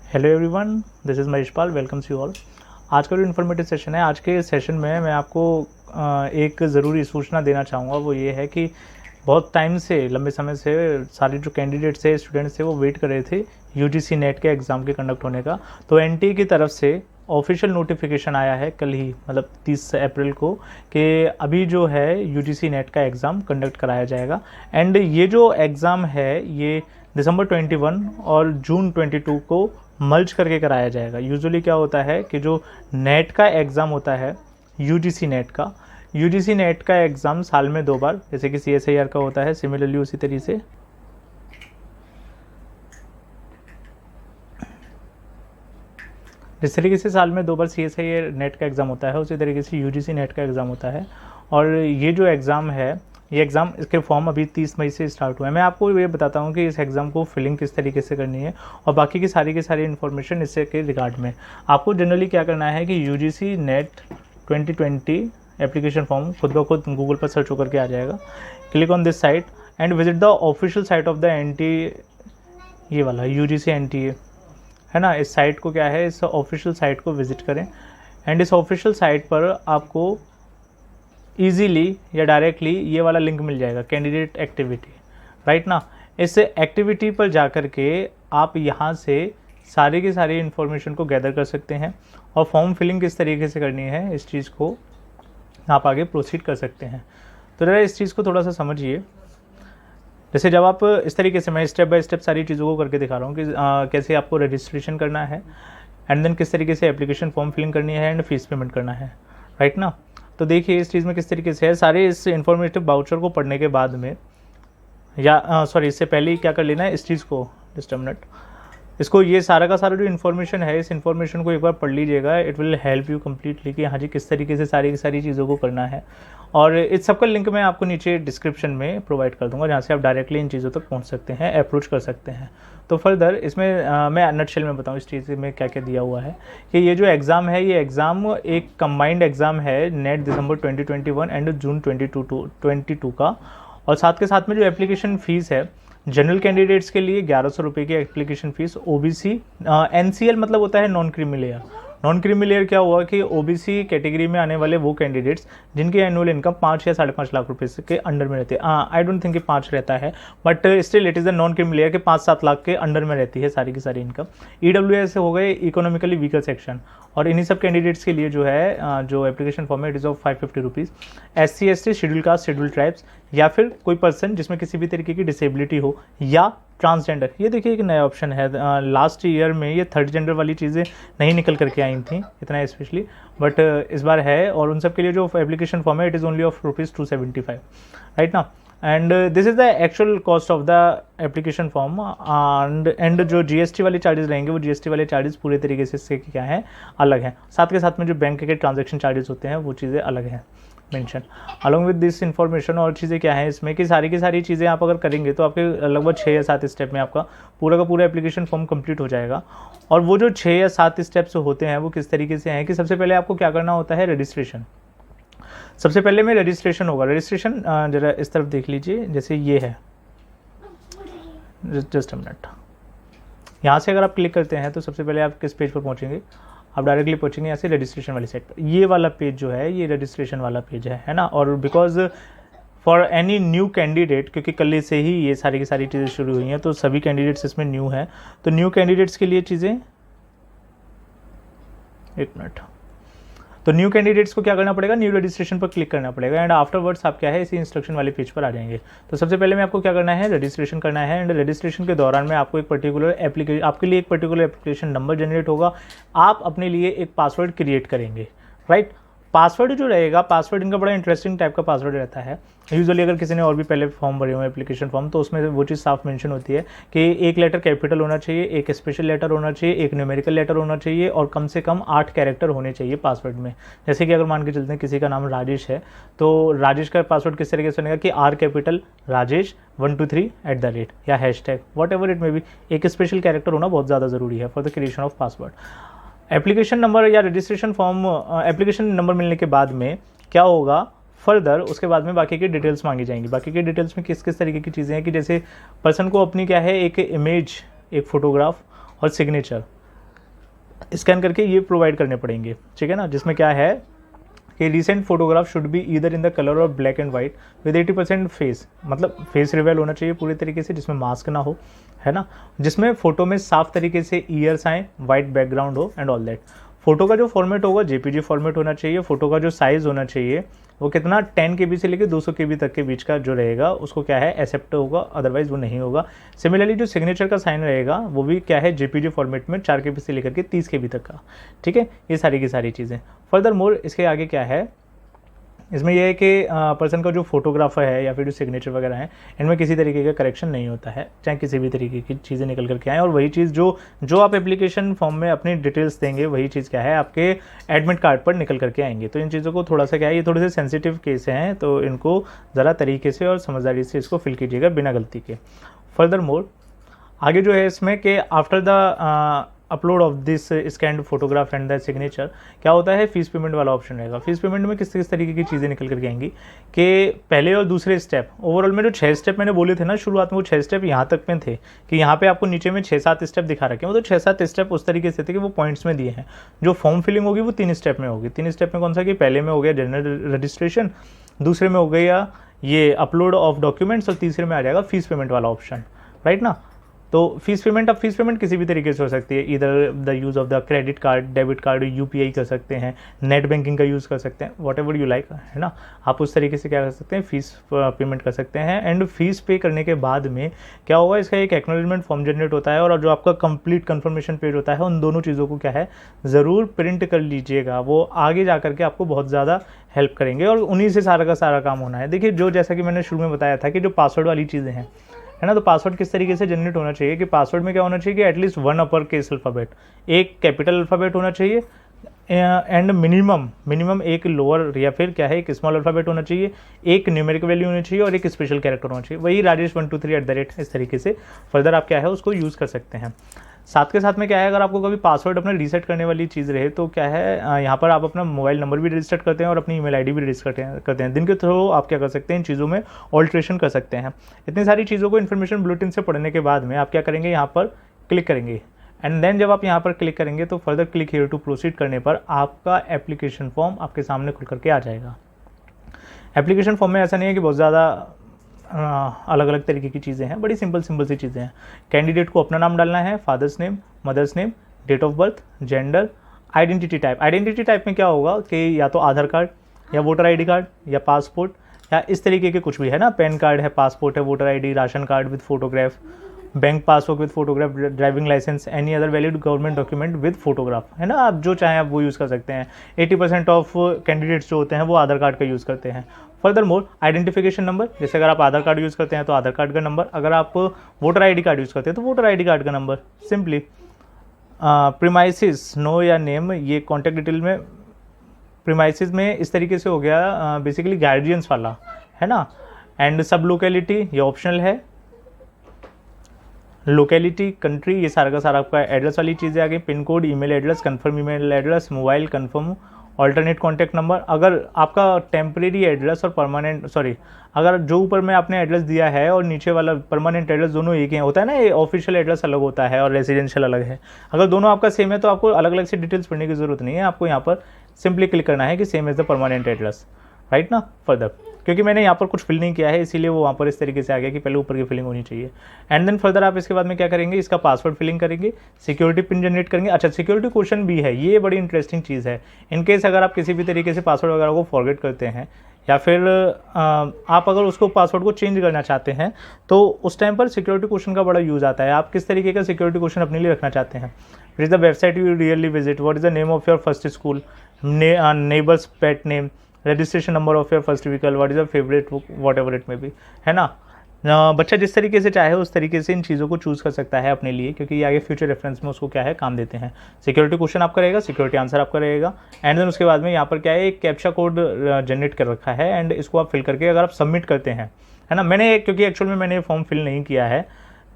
Hello everyone, this is Mahesh Pal, welcomes you all. आज का जो इन्फॉर्मेटिव सेशन है, आज के सेशन में मैं आपको एक ज़रूरी सूचना देना चाहूँगा। वो ये है कि बहुत टाइम से, लंबे समय से सारे जो कैंडिडेट्स थे, स्टूडेंट्स थे, वो वेट कर रहे थे यूजीसी नेट के एग्ज़ाम के कंडक्ट होने का। तो एनटीए की तरफ से ऑफिशियल नोटिफिकेशन आया है कल ही, मतलब 30 अप्रैल को, कि अभी जो है यूजीसी नेट का एग्ज़ाम कंडक्ट कराया जाएगा। एंड ये जो एग्ज़ाम है ये दिसंबर 21 और जून 22 को मर्ज करके कराया जाएगा। यूजुअली क्या होता है कि जो नेट का एग्ज़ाम होता है, यूजीसी नेट का एग्ज़ाम साल में 2 बार, जैसे कि सीएसआईआर का होता है, सिमिलरली उसी तरीके से जिस तरीके से साल में 2 बार सीएसआईआर नेट का एग्ज़ाम होता है, उसी तरीके से यूजीसी नेट का एग्ज़ाम होता है। और ये जो एग्ज़ाम है, ये एग्ज़ाम, इसके फॉर्म अभी 30 मई से स्टार्ट हुआ है। मैं आपको ये बताता हूँ कि इस एग्ज़ाम को फिलिंग किस तरीके से करनी है और बाकी की सारी इन्फॉर्मेशन इससे के रिगार्ड में। आपको जनरली क्या करना है कि यूजीसी नेट 2020 एप्लीकेशन फॉर्म खुद ब खुद गूगल पर सर्च होकर के आ जाएगा। Click on this site and visit the official site of the NTA, ये वाला यूजीसी एनटीए है ना। इस साइट को क्या है, इस ऑफिशियल साइट को विजिट करें एंड इस ऑफिशियल साइट पर आपको ईजीली या डायरेक्टली ये वाला लिंक मिल जाएगा, कैंडिडेट एक्टिविटी, राइट ना। इस एक्टिविटी पर जा कर के आप यहाँ से सारी की सारी इन्फॉर्मेशन को गैदर कर सकते हैं और फॉर्म फिलिंग किस तरीके से करनी है, इस चीज़ को आप आगे प्रोसीड कर सकते हैं। तो ज़रा इस चीज़ को थोड़ा सा समझिए। जैसे जब आप इस तरीके से, मैं स्टेप बाय स्टेप सारी चीज़ों को करके दिखा रहा हूँ कि कैसे आपको रजिस्ट्रेशन करना है एंड देन किस तरीके से एप्लीकेशन फॉर्म फिलिंग करनी है एंड फीस पेमेंट करना है, राइट ना। तो देखिए इस चीज़ में किस तरीके से है। सारे इस इन्फॉर्मेटिव बाउचर को पढ़ने के बाद में, या सॉरी, इससे पहले ही क्या कर लेना है, इस चीज़ को, जस्ट अ मिनट, इसको, ये सारा का सारा जो इन्फॉर्मेशन है, इस इन्फॉर्मेशन को एक बार पढ़ लीजिएगा। It will help you completely कि हाँ जी किस तरीके से सारी की सारी चीज़ों को करना है। और इस सब का लिंक मैं आपको नीचे डिस्क्रिप्शन में प्रोवाइड कर दूंगा, जहाँ से आप डायरेक्टली इन चीज़ों तक पहुँच सकते हैं, अप्रोच कर सकते हैं। तो फर्दर इसमें मैं नटशेल में बताऊँ इस चीज़ में क्या क्या दिया हुआ है कि ये जो एग्ज़ाम है, ये एग्ज़ाम एक कंबाइंड एग्ज़ाम है, नेट दिसंबर 2021 एंड जून 2022 का। और साथ के साथ में जो एप्लीकेशन फ़ीस है, जनरल कैंडिडेट्स के लिए 1100 रुपये की एप्लीकेशन फ़ीस। ओबीसी, एनसीएल मतलब होता है non creamy layer. Non creamy layer क्या हुआ कि ओबीसी कैटेगरी में आने वाले वो कैंडिडेट्स जिनकी एनुअल इनकम 5 या 5.5 लाख रुपए के अंडर में रहती है। आई डोंट थिंक कि 5 रहता है, but still it is the non creamy layer के 5-7 लाख के अंडर में रहती है सारी की सारी इनकम। ईडब्ल्यूएस हो गए इकोनॉमिकली वीकर सेक्शन, और इन्हीं सब कैंडिडेट्स के लिए जो है जो एप्लीकेशन फॉर्म है, it is of 550 rupees. SC ST, schedule caste, schedule tribes, या फिर कोई पर्सन जिसमें किसी भी तरीके की डिसेबिलिटी हो, या ट्रांसजेंडर। ये देखिए एक नया ऑप्शन है, लास्ट ईयर में ये थर्ड जेंडर वाली चीज़ें नहीं निकल करके आई थी इतना स्पेशली, बट इस बार है। और उन सब के लिए जो एप्लीकेशन फॉर्म है, it is only of ₹275, right ना। And this is the actual cost of the application form. And जो जीएसटी वाले चार्जेस रहेंगे, वो जीएसटी वाले चार्जेस पूरे तरीके से इससे क्या है, अलग हैं। साथ के साथ में जो बैंक के ट्रांजैक्शन चार्जेस होते हैं, वो चीज़ें अलग हैं mention. Along with this information और चीज़ें क्या है इसमें कि सारी की सारी चीज़ें आप अगर करेंगे तो आपके लगभग 6 या 7 स्टेप में आपका पूरा का पूरा एप्लीकेशन फॉर्म कंप्लीट हो जाएगा। और वो जो 6 या 7 स्टेप्स होते हैं वो किस तरीके से हैं कि सबसे पहले आपको क्या करना होता है, रजिस्ट्रेशन। सबसे पहले में रजिस्ट्रेशन होगा। रजिस्ट्रेशन जरा इस तरफ देख लीजिए, जैसे ये है, जस्ट अ मिनट। यहाँ से अगर आप क्लिक करते हैं तो सबसे पहले आप किस पेज पर पहुँचेंगे, आप डायरेक्टली पहुँचेंगे यहाँ से रजिस्ट्रेशन वाली साइट पर। ये वाला पेज जो है, ये रजिस्ट्रेशन वाला पेज है ना। और because for any new candidate, क्योंकि कल से ही ये सारी की सारी चीज़ें शुरू हुई हैं, तो सभी कैंडिडेट्स इसमें न्यू हैं। तो न्यू कैंडिडेट्स के लिए चीज़ें, एक मिनट, तो न्यू कैंडिडेट्स को क्या करना पड़ेगा, न्यू रजिस्ट्रेशन पर क्लिक करना पड़ेगा एंड आफ्टरवर्ड्स आप क्या है, इसी इंस्ट्रक्शन वाले पेज पर आ जाएंगे। तो सबसे पहले में आपको क्या करना है, रजिस्ट्रेशन करना है। एंड रजिस्ट्रेशन के दौरान में आपको एक पर्टिकुलर एप्लीकेशन, आपके लिए एक पर्टिकुलर एप्लीकेशन नंबर जनरेट होगा। आप अपने लिए एक पासवर्ड क्रिएट करेंगे, राइट। पासवर्ड जो रहेगा, पासवर्ड इनका बड़ा इंटरेस्टिंग टाइप का पासवर्ड रहता है। यूजुअली अगर किसी ने और भी पहले फॉर्म भरे हुए एप्लीकेशन फॉर्म, तो उसमें वो चीज़ साफ मेंशन होती है कि एक लेटर कैपिटल होना चाहिए, एक स्पेशल लेटर होना चाहिए, एक न्यूमेरिकल लेटर होना चाहिए, और कम से कम 8 कैरेक्टर होने चाहिए पासवर्ड में। जैसे कि अगर मान के चलते हैं किसी का नाम राजेश है, तो राजेश का पासवर्ड किस तरीके से बनेगा कि R कैपिटल राजेश 123 या hashtag, what ever it may be. एक स्पेशल कैरेक्टर होना बहुत ज़्यादा ज़रूरी है for the creation of password. Application number या रजिस्ट्रेशन फॉर्म, एप्लीकेशन नंबर मिलने के बाद में क्या होगा, फर्दर उसके बाद में बाकी की डिटेल्स मांगी जाएंगी। बाकी की डिटेल्स में किस किस तरीके की चीज़ें हैं कि जैसे पर्सन को अपनी क्या है, एक इमेज, एक फ़ोटोग्राफ और सिग्नेचर, स्कैन करके ये प्रोवाइड करने पड़ेंगे, ठीक है ना, जिसमें क्या है कि recent photograph should be either in the colour of black and white with 80% face, मतलब फेस रिवेल होना चाहिए पूरे तरीके से, जिसमें मास्क ना हो, है ना, जिसमें फोटो में साफ तरीके से ईयर्स आए, वाइट बैकग्राउंड हो एंड ऑल दैट। फोटो का जो फॉर्मेट होगा जेपीजी फॉर्मेट होना चाहिए। फोटो का जो साइज़ होना चाहिए वो कितना 10 KB से लेकर 200 KB तक के बीच का जो रहेगा उसको क्या है एक्सेप्ट होगा, अदरवाइज वो नहीं होगा। सिमिलरली जो सिग्नेचर का साइन रहेगा वो भी क्या है जेपीजी फॉर्मेट में 4 KB से लेकर के 30 KB तक का, ठीक है। ये सारी की सारी चीज़ें। फर्दर मोर इसके आगे क्या है, इसमें यह है कि पर्सन का जो फोटोग्राफर है या फिर जो सिग्नेचर वगैरह है इनमें किसी तरीके का करेक्शन नहीं होता है, चाहे किसी भी तरीके की चीज़ें निकल करके आएँ। और वही चीज़ जो आप एप्लीकेशन फॉर्म में अपनी डिटेल्स देंगे वही चीज़ क्या है आपके एडमिट कार्ड पर निकल करके आएंगे। तो इन चीज़ों को थोड़ा सा क्या है, ये थोड़े से सेंसिटिव केस हैं, तो इनको ज़रा तरीके से और समझदारी से इसको फिल कीजिएगा बिना गलती के। फर्दर मोर आगे जो है इसमें कि after the upload of this scanned photograph and the signature क्या होता है, फीस पेमेंट वाला ऑप्शन रहेगा। फीस पेमेंट में किस तरीके की चीज़ें निकल करके आएंगी कि पहले और दूसरे स्टेप, ओवरऑल में जो 6 स्टेप मैंने बोले थे ना शुरुआत में, वो 6 स्टेप यहाँ तक में थे कि यहाँ पे आपको नीचे में 6-7 स्टेप दिखा रखे हैं। वो तो 6-7 स्टेप उस तरीके से थे कि वो पॉइंट्स में दिए हैं। जो फॉर्म फिलिंग होगी वो 3 स्टेप में होगी। 3 स्टेप में कौन सा, कि पहले में हो गया जनरल रजिस्ट्रेशन, दूसरे में हो गया ये अपलोड ऑफ डॉक्यूमेंट्स और तीसरे में आ जाएगा फीस पेमेंट वाला ऑप्शन, राइट ना। तो फीस पेमेंट, अब फीस पेमेंट किसी भी तरीके से हो सकती है, इधर the use of the credit card, debit card, UPI कर सकते हैं, नेट बैंकिंग का यूज़ कर सकते हैं, वॉट एवर यू लाइक, है ना। आप उस तरीके से क्या कर सकते हैं, फीस पेमेंट कर सकते हैं। एंड फीस पे करने के बाद में क्या होगा, इसका एक एक्नॉलेजमेंट फॉर्म जनरेट होता है और जो आपका कंप्लीट कंफर्मेशन पेज होता है, उन दोनों चीज़ों को क्या है ज़रूर प्रिंट कर लीजिएगा। वो आगे जा करके आपको बहुत ज़्यादा हेल्प करेंगे और उन्हीं से सारा का सारा काम होना है। देखिए जो जैसा कि मैंने शुरू में बताया था कि जो पासवर्ड वाली चीज़ें हैं, है ना, तो पासवर्ड किस तरीके से जनरेट होना चाहिए कि पासवर्ड में क्या होना चाहिए कि एटलीस्ट 1 अपर केस अल्फ़ाबेट, एक कैपिटल अल्फ़ाबेट होना चाहिए एंड मिनिमम एक लोअर या फिर क्या है एक स्मॉल अल्फ़ाबेट होना चाहिए, एक न्यूमेरिक वैल्यू होनी चाहिए और एक स्पेशल कैरेक्टर होना चाहिए। वही राजेश 123 इस तरीके से फर्दर आप क्या है उसको यूज़ कर सकते हैं। साथ के साथ में क्या है, अगर आपको कभी पासवर्ड अपना रीसेट करने वाली चीज़ रहे तो क्या है यहाँ पर आप अपना मोबाइल नंबर भी रजिस्टर करते हैं और अपनी ईमेल आईडी भी रजिस्टर करते हैं। दिन के थ्रू आप क्या कर सकते हैं, इन चीज़ों में ऑल्ट्रेशन कर सकते हैं। इतनी सारी चीज़ों को इन्फॉर्मेशन बुलेटिन से पढ़ने के बाद में आप क्या करेंगे, यहाँ पर क्लिक करेंगे एंड देन जब आप यहाँ पर क्लिक करेंगे तो further click here to proceed करने पर आपका एप्लीकेशन फॉर्म आपके सामने खुल करके आ जाएगा। एप्लीकेशन फॉर्म में ऐसा नहीं है कि बहुत ज़्यादा अलग अलग तरीके की चीज़ें हैं, बड़ी सिंपल सी चीज़ें हैं। कैंडिडेट को अपना नाम डालना है, father's name, mother's name, date of birth, gender, identity type. Identity type में क्या होगा कि या तो आधार कार्ड या वोटर आईडी कार्ड या पासपोर्ट या इस तरीके के कुछ भी है ना, पैन कार्ड है, पासपोर्ट है, voter ID, ration card with photograph, bank passbook with photograph, driving licence, any other valid government document with photograph, है ना। आप जो चाहें आप वो यूज़ कर सकते हैं। 80% ऑफ कैंडिडेट्स जो होते हैं वो आधार कार्ड का यूज़ करते हैं। फर्दर मोर आइडेंटिफिकेशन नंबर, जैसे अगर आप आधार कार्ड यूज़ करते हैं तो आधार कार्ड का नंबर, अगर आप वोटर आईडी कार्ड यूज़ करते हैं तो वोटर आईडी कार्ड का नंबर सिंपली। प्रीमाइसिस, नो या नेम, ये कॉन्टैक्ट डिटेल में प्रीमाइसिस में इस तरीके से हो गया बेसिकली गार्जियंस वाला, है ना। एंड सब लोकेलिटी ये ऑप्शनल है। लोकेलिटी, कंट्री, ये सारा का सारा आपका एड्रेस वाली चीज़ें आ गई। Pin code, email address, confirm email address, mobile, confirm alternate contact number. अगर आपका टेम्परेरी एड्रेस और परमानेंट, अगर जो ऊपर में आपने एड्रेस दिया है और नीचे वाला परमानेंट एड्रेस दोनों एक ही होता है ना, ये ऑफिशियल एड्रेस अलग होता है और रेजिडेंशियल अलग है। अगर दोनों आपका सेम है तो आपको अलग अलग से डिटेल्स पढ़ने की ज़रूरत नहीं है, आपको यहाँ पर सिंपली क्लिक करना है कि same as the permanent address, right ना। फर्दर क्योंकि मैंने यहाँ पर कुछ फिल नहीं किया है इसीलिए वो वहाँ पर इस तरीके से आ गया कि पहले ऊपर की फिलिंग होनी चाहिए। एंड देन फर्दर आप इसके बाद में क्या करेंगे, इसका पासवर्ड फिलिंग करेंगे, सिक्योरिटी पिन जनरेट करेंगे। अच्छा, सिक्योरिटी क्वेश्चन भी है, ये बड़ी इंटरेस्टिंग चीज़ है। इनकेस अगर आप किसी भी तरीके से पासवर्ड वगैरह को फॉरगेट करते हैं या फिर आप अगर उसको पासवर्ड को चेंज करना चाहते हैं तो उस टाइम पर सिक्योरिटी क्वेश्चन का बड़ा यूज़ आता है। आप किस तरीके का सिक्योरिटी क्वेश्चन अपने लिए रखना चाहते हैं, which is the website you really visit, what is the name of your first school, neighbours pet name, registration number of your first vehicle, what is your favourite book, what ever it में भी, है ना। बच्चा जिस तरीके से चाहे उस तरीके से इन चीज़ों को चूज़ कर सकता है अपने लिए, क्योंकि ये आगे फ्यूचर रेफरेंस में उसको क्या है काम देते हैं। सिक्योरिटी क्वेश्चन आपका रहेगा, सिक्योरिटी आंसर आपका रहेगा। एंड देन उसके बाद में यहाँ पर क्या है, एक कैप्चा कोड जनरेट कर रखा है एंड इसको आप फिल करके अगर आप सबमिट करते हैं, है ना। मैंने क्योंकि एक्चुअल में मैंने फॉर्म फिल नहीं किया है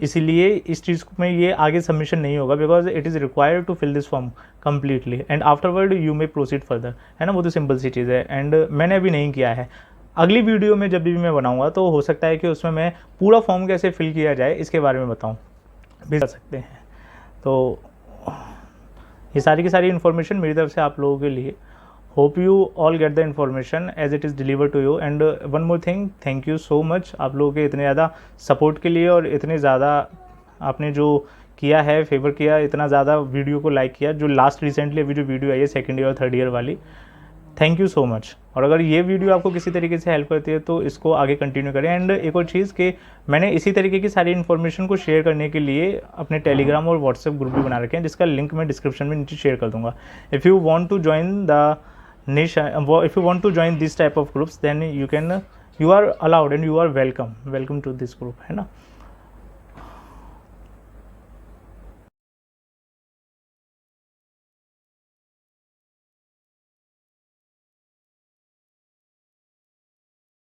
इसीलिए इस चीज़ में ये आगे सबमिशन नहीं होगा, because it is required to fill this form completely and afterward you may proceed further, है ना। वो तो सिंपल सी चीज़ है एंड मैंने अभी नहीं किया है। अगली वीडियो में जब भी मैं बनाऊंगा तो हो सकता है कि उसमें मैं पूरा फॉर्म कैसे फिल किया जाए इसके बारे में बताऊं, भी कर सकते हैं। तो ये सारी की सारी इन्फॉर्मेशन मेरी तरफ से आप लोगों के लिए। Hope you all get the information as it is deliver to you. And one more thing, thank you so much आप लोगों के इतने ज़्यादा सपोर्ट के लिए, और इतने ज़्यादा आपने जो किया है, फेवर किया, इतना ज़्यादा वीडियो को लाइक किया। जो लास्ट रिसेंटली अभी जो वीडियो आई है सेकेंड ईयर और थर्ड ईयर वाली, थैंक यू सो मच। और अगर ये वीडियो आपको किसी तरीके से हेल्प करती है तो इसको आगे कंटिन्यू करें। एंड एक और चीज़ कि मैंने इसी तरीके की सारी इन्फॉर्मेशन को शेयर करने के लिए अपने टेलीग्राम और व्हाट्सएप ग्रुप भी बना रखे हैं, जिसका लिंक मैं डिस्क्रिप्शन में नीचे शेयर कर दूंगा। If you want to join the niche, if you want to join this type of groups, then you are allowed and you are welcome to this group, है ना।